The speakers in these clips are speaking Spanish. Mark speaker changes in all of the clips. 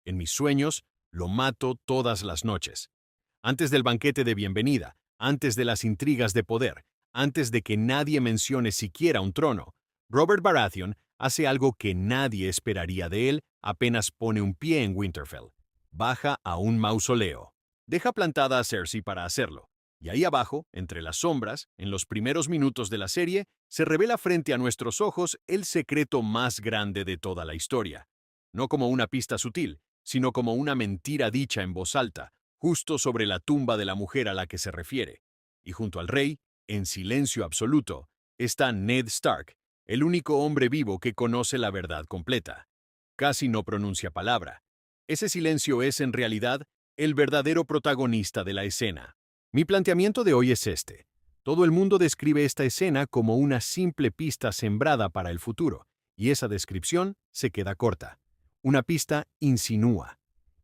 Speaker 1: En mis sueños, lo mato todas las noches. Antes del banquete de bienvenida, antes de las intrigas de poder, antes de que nadie mencione siquiera un trono, Robert Baratheon hace algo que nadie esperaría de él apenas pone un pie en Winterfell. Baja a un mausoleo. Deja plantada a Cersei para hacerlo. Y ahí abajo, entre las sombras, en los primeros minutos de la serie, se revela frente a nuestros ojos el secreto más grande de toda la historia. No como una pista sutil, sino como una mentira dicha en voz alta, justo sobre la tumba de la mujer a la que se refiere. Y junto al rey, en silencio absoluto, está Ned Stark, el único hombre vivo que conoce la verdad completa. Casi no pronuncia palabra. Ese silencio es, en realidad, el verdadero protagonista de la escena. Mi planteamiento de hoy es este. Todo el mundo describe esta escena como una simple pista sembrada para el futuro, y esa descripción se queda corta. Una pista insinúa.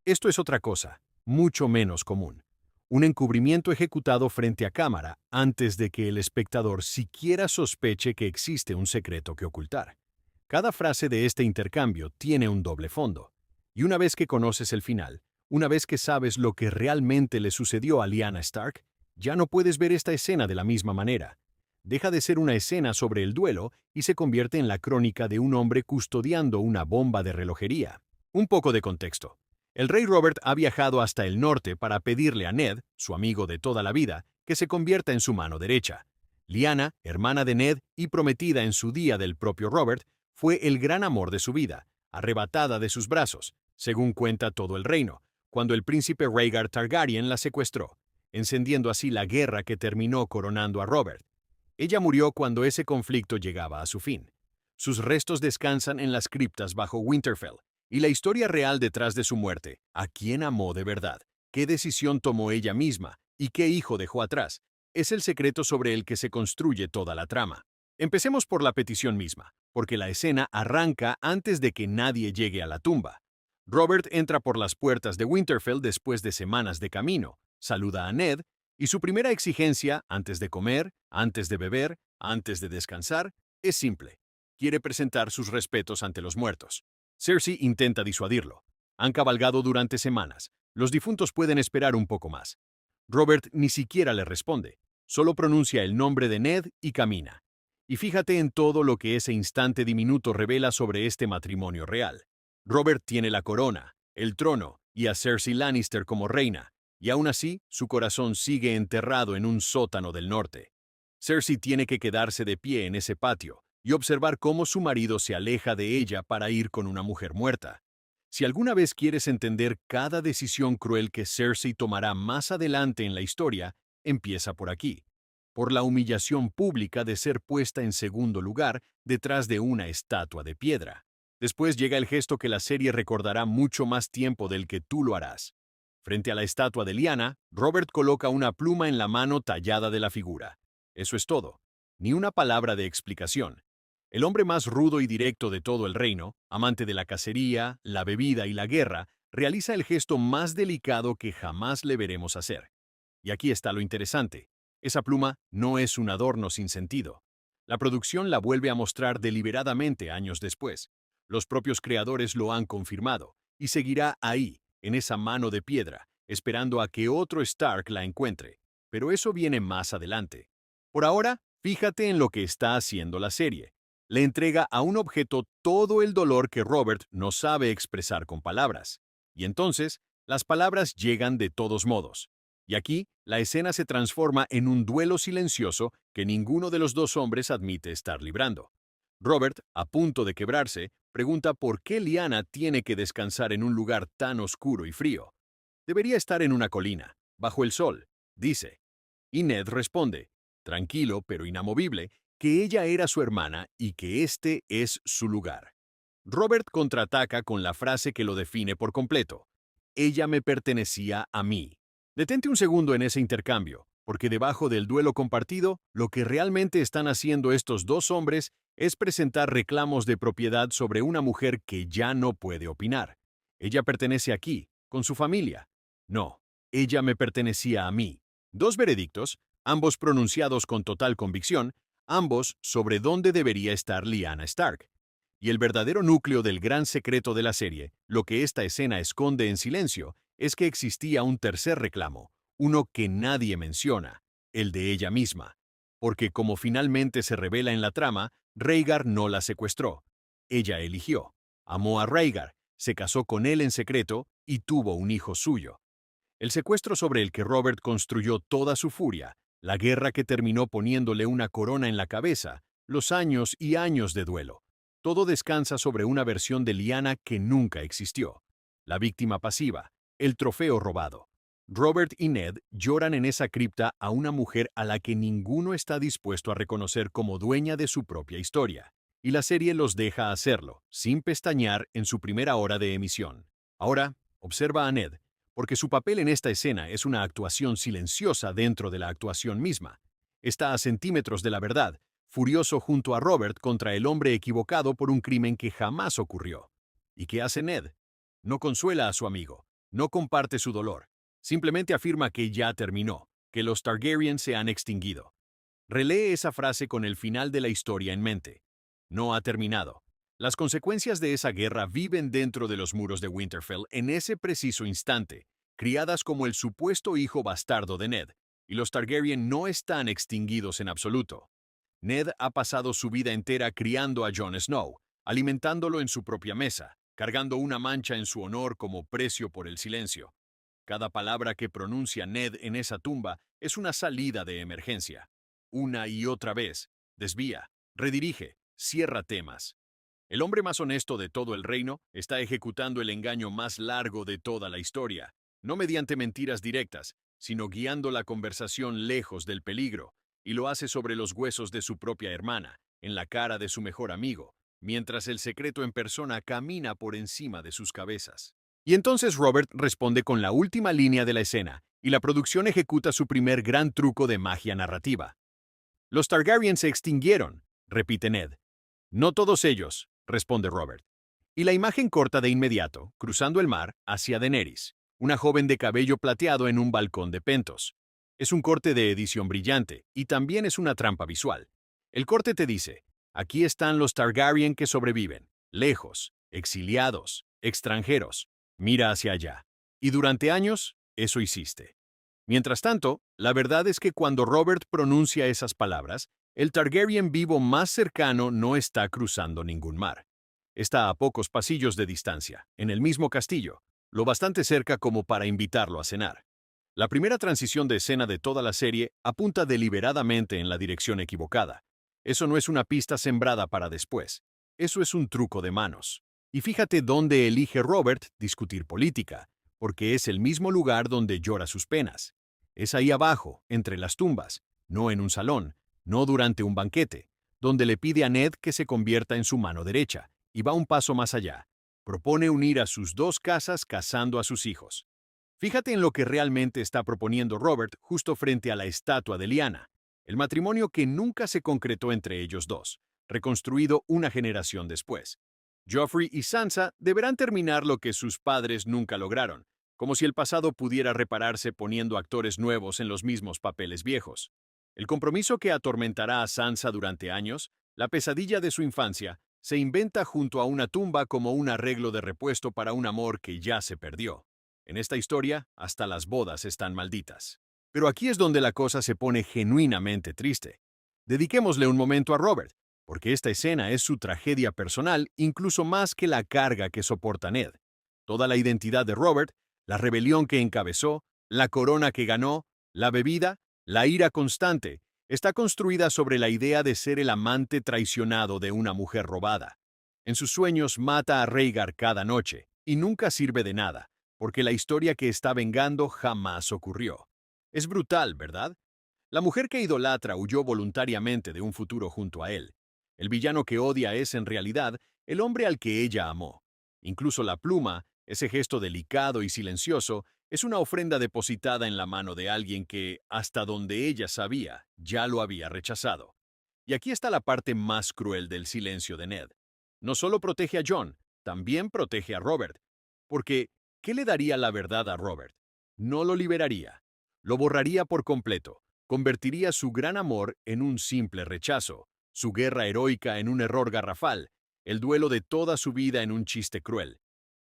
Speaker 1: Esto es otra cosa, mucho menos común. Un encubrimiento ejecutado frente a cámara antes de que el espectador siquiera sospeche que existe un secreto que ocultar. Cada frase de este intercambio tiene un doble fondo. Y una vez que conoces el final, una vez que sabes lo que realmente le sucedió a Lyanna Stark, ya no puedes ver esta escena de la misma manera. Deja de ser una escena sobre el duelo y se convierte en la crónica de un hombre custodiando una bomba de relojería. Un poco de contexto. El rey Robert ha viajado hasta el norte para pedirle a Ned, su amigo de toda la vida, que se convierta en su mano derecha. Lyanna, hermana de Ned y prometida en su día del propio Robert, fue el gran amor de su vida, arrebatada de sus brazos, según cuenta todo el reino, cuando el príncipe Rhaegar Targaryen la secuestró, encendiendo así la guerra que terminó coronando a Robert. Ella murió cuando ese conflicto llegaba a su fin. Sus restos descansan en las criptas bajo Winterfell, y la historia real detrás de su muerte, a quién amó de verdad, qué decisión tomó ella misma y qué hijo dejó atrás, es el secreto sobre el que se construye toda la trama. Empecemos por la petición misma, porque la escena arranca antes de que nadie llegue a la tumba. Robert entra por las puertas de Winterfell después de semanas de camino, saluda a Ned, y su primera exigencia, antes de comer, antes de beber, antes de descansar, es simple. Quiere presentar sus respetos ante los muertos. Cersei intenta disuadirlo. Han cabalgado durante semanas. Los difuntos pueden esperar un poco más. Robert ni siquiera le responde. Solo pronuncia el nombre de Ned y camina. Y fíjate en todo lo que ese instante diminuto revela sobre este matrimonio real. Robert tiene la corona, el trono y a Cersei Lannister como reina, y aún así su corazón sigue enterrado en un sótano del norte. Cersei tiene que quedarse de pie en ese patio y observar cómo su marido se aleja de ella para ir con una mujer muerta. Si alguna vez quieres entender cada decisión cruel que Cersei tomará más adelante en la historia, empieza por aquí, por la humillación pública de ser puesta en segundo lugar detrás de una estatua de piedra. Después llega el gesto que la serie recordará mucho más tiempo del que tú lo harás. Frente a la estatua de Lyanna, Robert coloca una pluma en la mano tallada de la figura. Eso es todo. Ni una palabra de explicación. El hombre más rudo y directo de todo el reino, amante de la cacería, la bebida y la guerra, realiza el gesto más delicado que jamás le veremos hacer. Y aquí está lo interesante. Esa pluma no es un adorno sin sentido. La producción la vuelve a mostrar deliberadamente años después. Los propios creadores lo han confirmado, y seguirá ahí, en esa mano de piedra, esperando a que otro Stark la encuentre. Pero eso viene más adelante. Por ahora, fíjate en lo que está haciendo la serie. Le entrega a un objeto todo el dolor que Robert no sabe expresar con palabras. Y entonces, las palabras llegan de todos modos. Y aquí, la escena se transforma en un duelo silencioso que ninguno de los dos hombres admite estar librando. Robert, a punto de quebrarse, pregunta por qué Lyanna tiene que descansar en un lugar tan oscuro y frío. Debería estar en una colina, bajo el sol, dice. Y Ned responde, tranquilo pero inamovible, que ella era su hermana y que este es su lugar. Robert contraataca con la frase que lo define por completo. Ella me pertenecía a mí. Detente un segundo en ese intercambio, porque debajo del duelo compartido, lo que realmente están haciendo estos dos hombres es presentar reclamos de propiedad sobre una mujer que ya no puede opinar. Ella pertenece aquí, con su familia. No, ella me pertenecía a mí. Dos veredictos, ambos pronunciados con total convicción, ambos sobre dónde debería estar Lyanna Stark. Y el verdadero núcleo del gran secreto de la serie, lo que esta escena esconde en silencio, es que existía un tercer reclamo, uno que nadie menciona, el de ella misma. Porque como finalmente se revela en la trama, Rhaegar no la secuestró. Ella eligió. Amó a Rhaegar, se casó con él en secreto y tuvo un hijo suyo. El secuestro sobre el que Robert construyó toda su furia, la guerra que terminó poniéndole una corona en la cabeza, los años y años de duelo. Todo descansa sobre una versión de Lyanna que nunca existió. La víctima pasiva, el trofeo robado. Robert y Ned lloran en esa cripta a una mujer a la que ninguno está dispuesto a reconocer como dueña de su propia historia. Y la serie los deja hacerlo, sin pestañear en su primera hora de emisión. Ahora, observa a Ned, porque su papel en esta escena es una actuación silenciosa dentro de la actuación misma. Está a centímetros de la verdad, furioso junto a Robert contra el hombre equivocado por un crimen que jamás ocurrió. ¿Y qué hace Ned? No consuela a su amigo, no comparte su dolor, simplemente afirma que ya terminó, que los Targaryen se han extinguido. Relee esa frase con el final de la historia en mente. No ha terminado. Las consecuencias de esa guerra viven dentro de los muros de Winterfell en ese preciso instante, criadas como el supuesto hijo bastardo de Ned, y los Targaryen no están extinguidos en absoluto. Ned ha pasado su vida entera criando a Jon Snow, alimentándolo en su propia mesa, cargando una mancha en su honor como precio por el silencio. Cada palabra que pronuncia Ned en esa tumba es una salida de emergencia. Una y otra vez, desvía, redirige, cierra temas. El hombre más honesto de todo el reino está ejecutando el engaño más largo de toda la historia, no mediante mentiras directas, sino guiando la conversación lejos del peligro, y lo hace sobre los huesos de su propia hermana, en la cara de su mejor amigo, mientras el secreto en persona camina por encima de sus cabezas. Y entonces Robert responde con la última línea de la escena, y la producción ejecuta su primer gran truco de magia narrativa. Los Targaryen se extinguieron, repite Ned. No todos ellos, responde Robert. Y la imagen corta de inmediato, cruzando el mar, hacia Daenerys, una joven de cabello plateado en un balcón de Pentos. Es un corte de edición brillante, y también es una trampa visual. El corte te dice, aquí están los Targaryen que sobreviven, lejos, exiliados, extranjeros. Mira hacia allá. Y durante años, eso hiciste. Mientras tanto, la verdad es que cuando Robert pronuncia esas palabras, el Targaryen vivo más cercano no está cruzando ningún mar. Está a pocos pasillos de distancia, en el mismo castillo, lo bastante cerca como para invitarlo a cenar. La primera transición de escena de toda la serie apunta deliberadamente en la dirección equivocada. Eso no es una pista sembrada para después. Eso es un truco de manos. Y fíjate dónde elige Robert discutir política, porque es el mismo lugar donde llora sus penas. Es ahí abajo, entre las tumbas, no en un salón, no durante un banquete, donde le pide a Ned que se convierta en su mano derecha, y va un paso más allá. Propone unir a sus dos casas casando a sus hijos. Fíjate en lo que realmente está proponiendo Robert justo frente a la estatua de Lyanna, el matrimonio que nunca se concretó entre ellos dos, reconstruido una generación después. Joffrey y Sansa deberán terminar lo que sus padres nunca lograron, como si el pasado pudiera repararse poniendo actores nuevos en los mismos papeles viejos. El compromiso que atormentará a Sansa durante años, la pesadilla de su infancia, se inventa junto a una tumba como un arreglo de repuesto para un amor que ya se perdió. En esta historia, hasta las bodas están malditas. Pero aquí es donde la cosa se pone genuinamente triste. Dediquémosle un momento a Robert, porque esta escena es su tragedia personal incluso más que la carga que soporta Ned. Toda la identidad de Robert, la rebelión que encabezó, la corona que ganó, la bebida, la ira constante, está construida sobre la idea de ser el amante traicionado de una mujer robada. En sus sueños mata a Rhaegar cada noche, y nunca sirve de nada, porque la historia que está vengando jamás ocurrió. Es brutal, ¿verdad? La mujer que idolatra huyó voluntariamente de un futuro junto a él. El villano que odia es, en realidad, el hombre al que ella amó. Incluso la pluma, ese gesto delicado y silencioso, es una ofrenda depositada en la mano de alguien que, hasta donde ella sabía, ya lo había rechazado. Y aquí está la parte más cruel del silencio de Ned. No solo protege a Jon, también protege a Robert. Porque, ¿qué le daría la verdad a Robert? No lo liberaría. Lo borraría por completo. Convertiría su gran amor en un simple rechazo, su guerra heroica en un error garrafal, el duelo de toda su vida en un chiste cruel.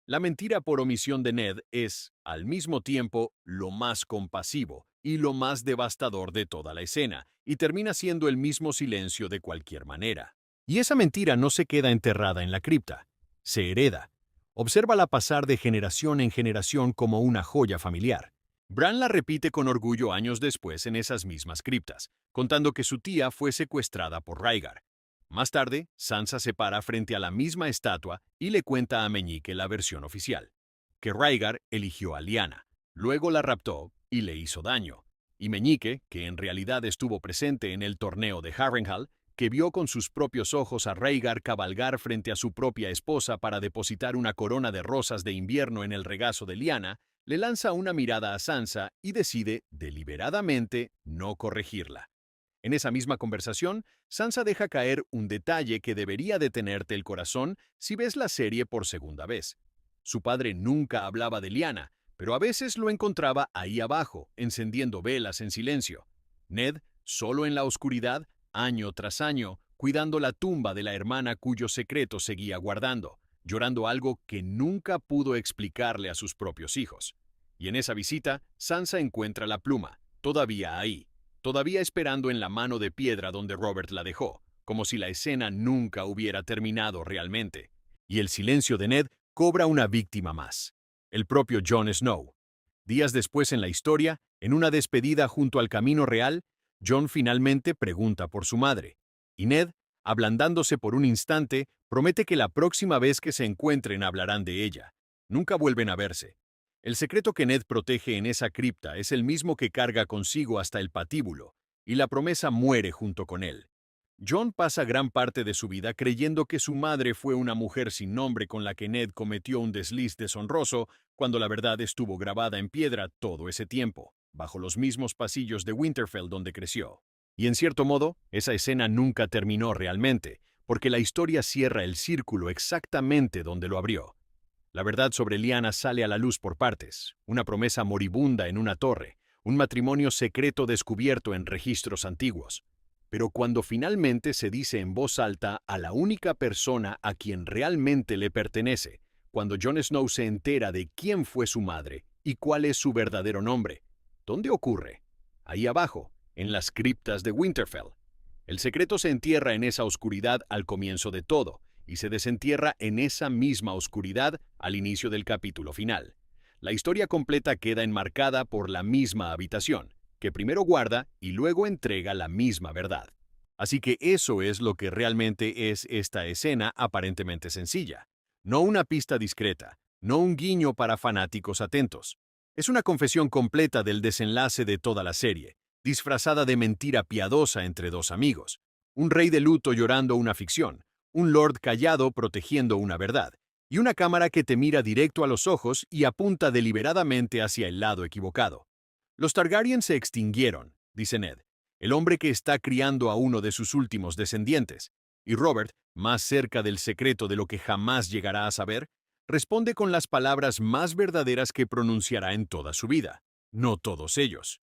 Speaker 1: La mentira por omisión de Ned es, al mismo tiempo, lo más compasivo y lo más devastador de toda la escena, y termina siendo el mismo silencio de cualquier manera. Y esa mentira no se queda enterrada en la cripta, se hereda. Obsérvala pasar de generación en generación como una joya familiar. Bran la repite con orgullo años después en esas mismas criptas, contando que su tía fue secuestrada por Rhaegar. Más tarde, Sansa se para frente a la misma estatua y le cuenta a Meñique la versión oficial, que Rhaegar eligió a Lyanna, luego la raptó y le hizo daño, y Meñique, que en realidad estuvo presente en el torneo de Harrenhal, que vio con sus propios ojos a Rhaegar cabalgar frente a su propia esposa para depositar una corona de rosas de invierno en el regazo de Lyanna, le lanza una mirada a Sansa y decide, deliberadamente, no corregirla. En esa misma conversación, Sansa deja caer un detalle que debería detenerte el corazón si ves la serie por segunda vez. Su padre nunca hablaba de Lyanna, pero a veces lo encontraba ahí abajo, encendiendo velas en silencio. Ned, solo en la oscuridad, año tras año, cuidando la tumba de la hermana cuyo secreto seguía guardando, llorando algo que nunca pudo explicarle a sus propios hijos. Y en esa visita, Sansa encuentra la pluma, todavía ahí, todavía esperando en la mano de piedra donde Robert la dejó, como si la escena nunca hubiera terminado realmente. Y el silencio de Ned cobra una víctima más, el propio Jon Snow. Días después en la historia, en una despedida junto al camino real, Jon finalmente pregunta por su madre, y Ned, ablandándose por un instante, promete que la próxima vez que se encuentren hablarán de ella. Nunca vuelven a verse. El secreto que Ned protege en esa cripta es el mismo que carga consigo hasta el patíbulo, y la promesa muere junto con él. Jon pasa gran parte de su vida creyendo que su madre fue una mujer sin nombre con la que Ned cometió un desliz deshonroso, cuando la verdad estuvo grabada en piedra todo ese tiempo, bajo los mismos pasillos de Winterfell donde creció. Y en cierto modo, esa escena nunca terminó realmente, porque la historia cierra el círculo exactamente donde lo abrió. La verdad sobre Lyanna sale a la luz por partes, una promesa moribunda en una torre, un matrimonio secreto descubierto en registros antiguos. Pero cuando finalmente se dice en voz alta a la única persona a quien realmente le pertenece, cuando Jon Snow se entera de quién fue su madre y cuál es su verdadero nombre, ¿dónde ocurre? Ahí abajo, en las criptas de Winterfell. El secreto se entierra en esa oscuridad al comienzo de todo, y se desentierra en esa misma oscuridad al inicio del capítulo final. La historia completa queda enmarcada por la misma habitación, que primero guarda y luego entrega la misma verdad. Así que eso es lo que realmente es esta escena aparentemente sencilla. No una pista discreta, no un guiño para fanáticos atentos. Es una confesión completa del desenlace de toda la serie, disfrazada de mentira piadosa entre dos amigos. Un rey de luto llorando una ficción, un lord callado protegiendo una verdad, y una cámara que te mira directo a los ojos y apunta deliberadamente hacia el lado equivocado. Los Targaryen se extinguieron, dice Ned, el hombre que está criando a uno de sus últimos descendientes, y Robert, más cerca del secreto de lo que jamás llegará a saber, responde con las palabras más verdaderas que pronunciará en toda su vida. No todos ellos.